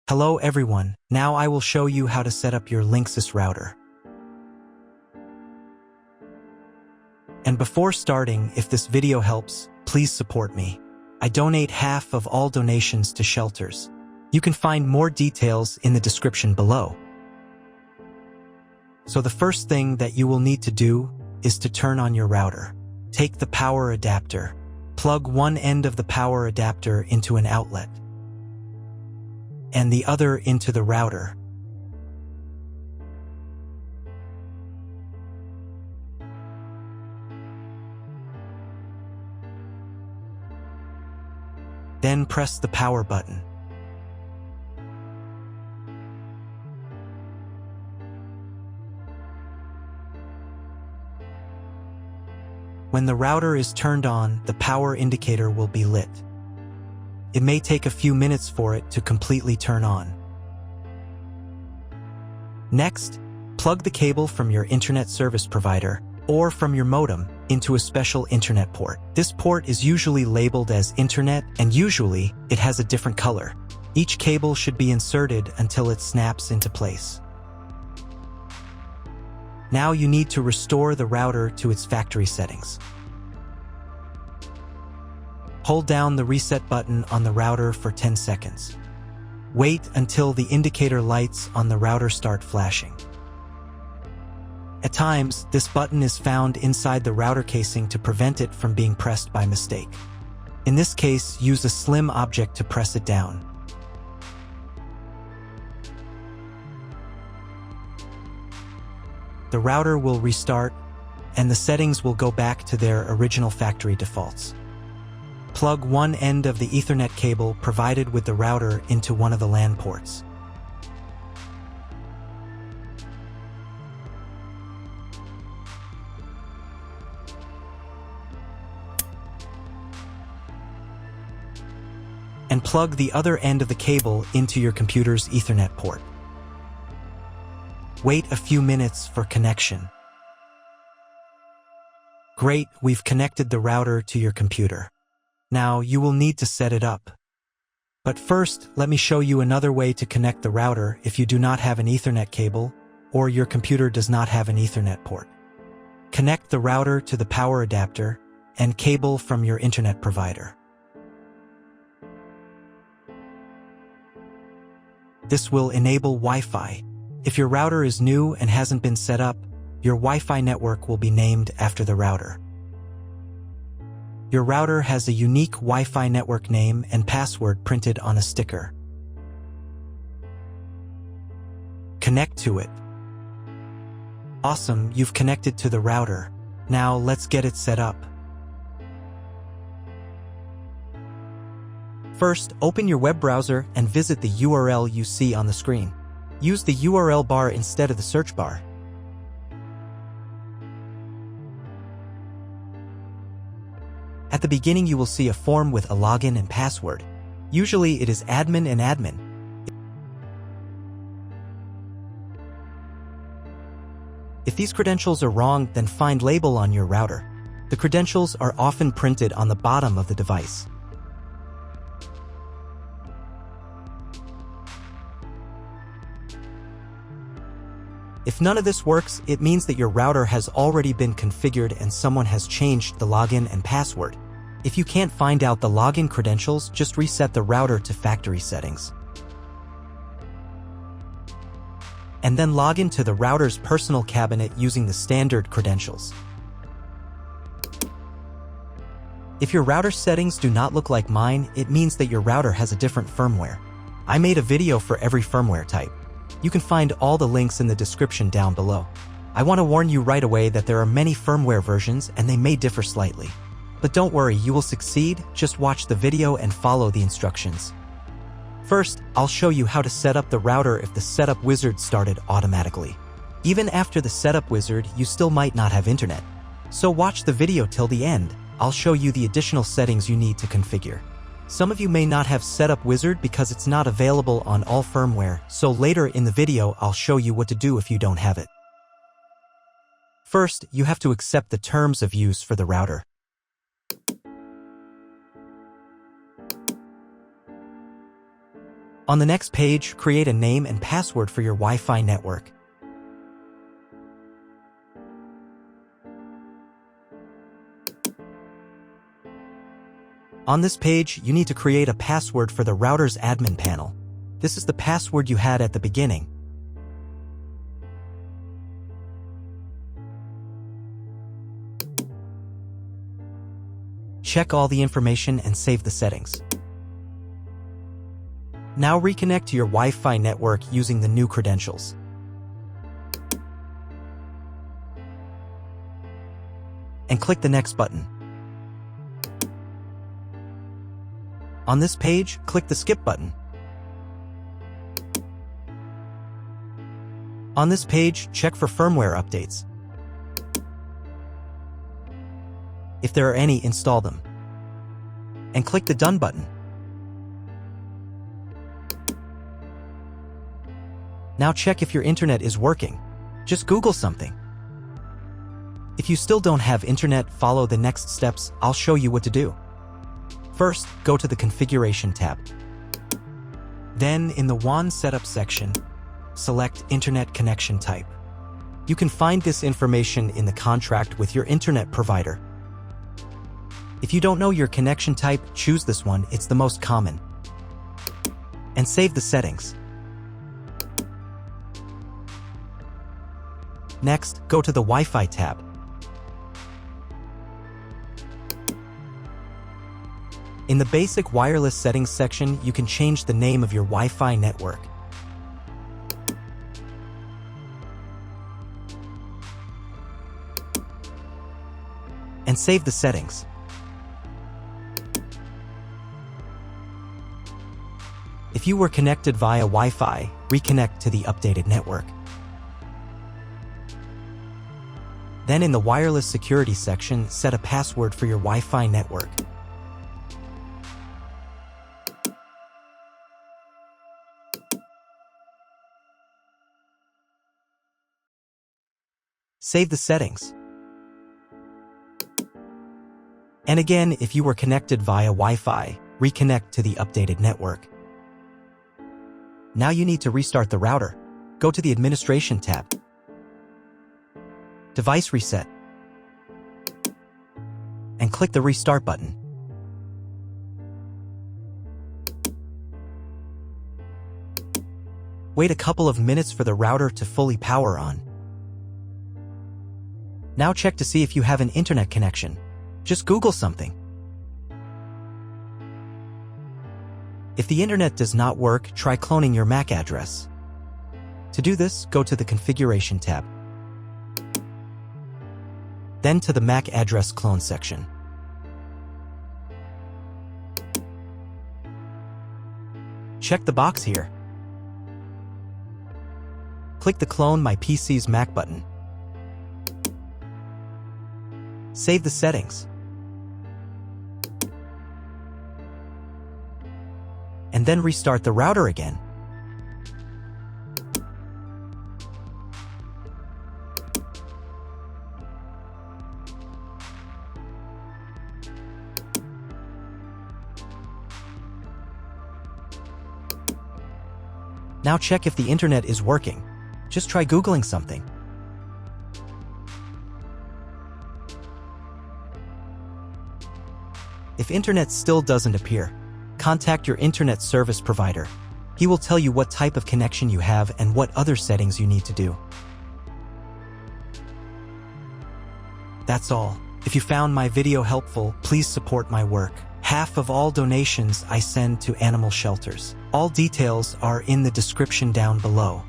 Hello everyone, now I will show you how to set up your LINKSYS router. And before starting, if this video helps, please support me. I donate half of all donations to shelters. You can find more details in the description below. So the first thing that you will need to do is to turn on your router. Take the power adapter. Plug one end of the power adapter into an outlet and the other into the router. Then press the power button. When the router is turned on, the power indicator will be lit. It may take a few minutes for it to completely turn on. Next, plug the cable from your internet service provider or from your modem into a special internet port. This port is usually labeled as internet, and usually it has a different color. Each cable should be inserted until it snaps into place. Now you need to restore the router to its factory settings. Hold down the reset button on the router for 10 seconds. Wait until the indicator lights on the router start flashing. At times, this button is found inside the router casing to prevent it from being pressed by mistake. In this case, use a slim object to press it down. The router will restart, and the settings will go back to their original factory defaults. Plug one end of the Ethernet cable provided with the router into one of the LAN ports. And plug the other end of the cable into your computer's Ethernet port. Wait a few minutes for connection. Great, we've connected the router to your computer. Now you will need to set it up. But first, let me show you another way to connect the router if you do not have an Ethernet cable or your computer does not have an Ethernet port. Connect the router to the power adapter and cable from your internet provider. This will enable Wi-Fi. If your router is new and hasn't been set up, your Wi-Fi network will be named after the router. Your router has a unique Wi-Fi network name and password printed on a sticker. Connect to it. Awesome, you've connected to the router. Now let's get it set up. First, open your web browser and visit the URL you see on the screen. Use the URL bar instead of the search bar. At the beginning, you will see a form with a login and password. Usually, it is admin and admin. If these credentials are wrong, then find label on your router. The credentials are often printed on the bottom of the device. If none of this works, it means that your router has already been configured and someone has changed the login and password. If you can't find out the login credentials, just reset the router to factory settings. And then log into the router's personal cabinet using the standard credentials. If your router settings do not look like mine, it means that your router has a different firmware. I made a video for every firmware type. You can find all the links in the description down below. I want to warn you right away that there are many firmware versions and they may differ slightly. But don't worry, you will succeed, just watch the video and follow the instructions. First, I'll show you how to set up the router if the setup wizard started automatically. Even after the setup wizard, you still might not have internet. So watch the video till the end. I'll show you the additional settings you need to configure. Some of you may not have setup wizard because it's not available on all firmware, so later in the video I'll show you what to do if you don't have it. First, you have to accept the terms of use for the router. On the next page, create a name and password for your Wi-Fi network. On this page, you need to create a password for the router's admin panel. This is the password you had at the beginning. Check all the information and save the settings. Now reconnect to your Wi-Fi network using the new credentials. And click the Next button. On this page, click the Skip button. On this page, check for firmware updates. If there are any, install them. And click the Done button. Now check if your internet is working. Just Google something. If you still don't have internet, follow the next steps. I'll show you what to do. First, go to the Configuration tab. Then, in the WAN Setup section, select Internet Connection Type. You can find this information in the contract with your internet provider. If you don't know your connection type, choose this one, it's the most common. And save the settings. Next, go to the Wi-Fi tab. In the Basic Wireless Settings section, you can change the name of your Wi-Fi network. And save the settings. If you were connected via Wi-Fi, reconnect to the updated network. Then in the Wireless Security section, set a password for your Wi-Fi network. Save the settings. And again, if you were connected via Wi-Fi, reconnect to the updated network. Now you need to restart the router. Go to the Administration tab. Device Reset. And click the Restart button. Wait a couple of minutes for the router to fully power on. Now check to see if you have an internet connection. Just Google something. If the internet does not work, try cloning your MAC address. To do this, go to the Configuration tab. Then to the MAC address clone section. Check the box here. Click the Clone My PC's MAC button. Save the settings. And then restart the router again. Now check if the internet is working. Just try Googling something. If internet still doesn't appear, contact your internet service provider. He will tell you what type of connection you have and what other settings you need to do. That's all. If you found my video helpful, please support my work. Half of all donations I send to animal shelters. All details are in the description down below.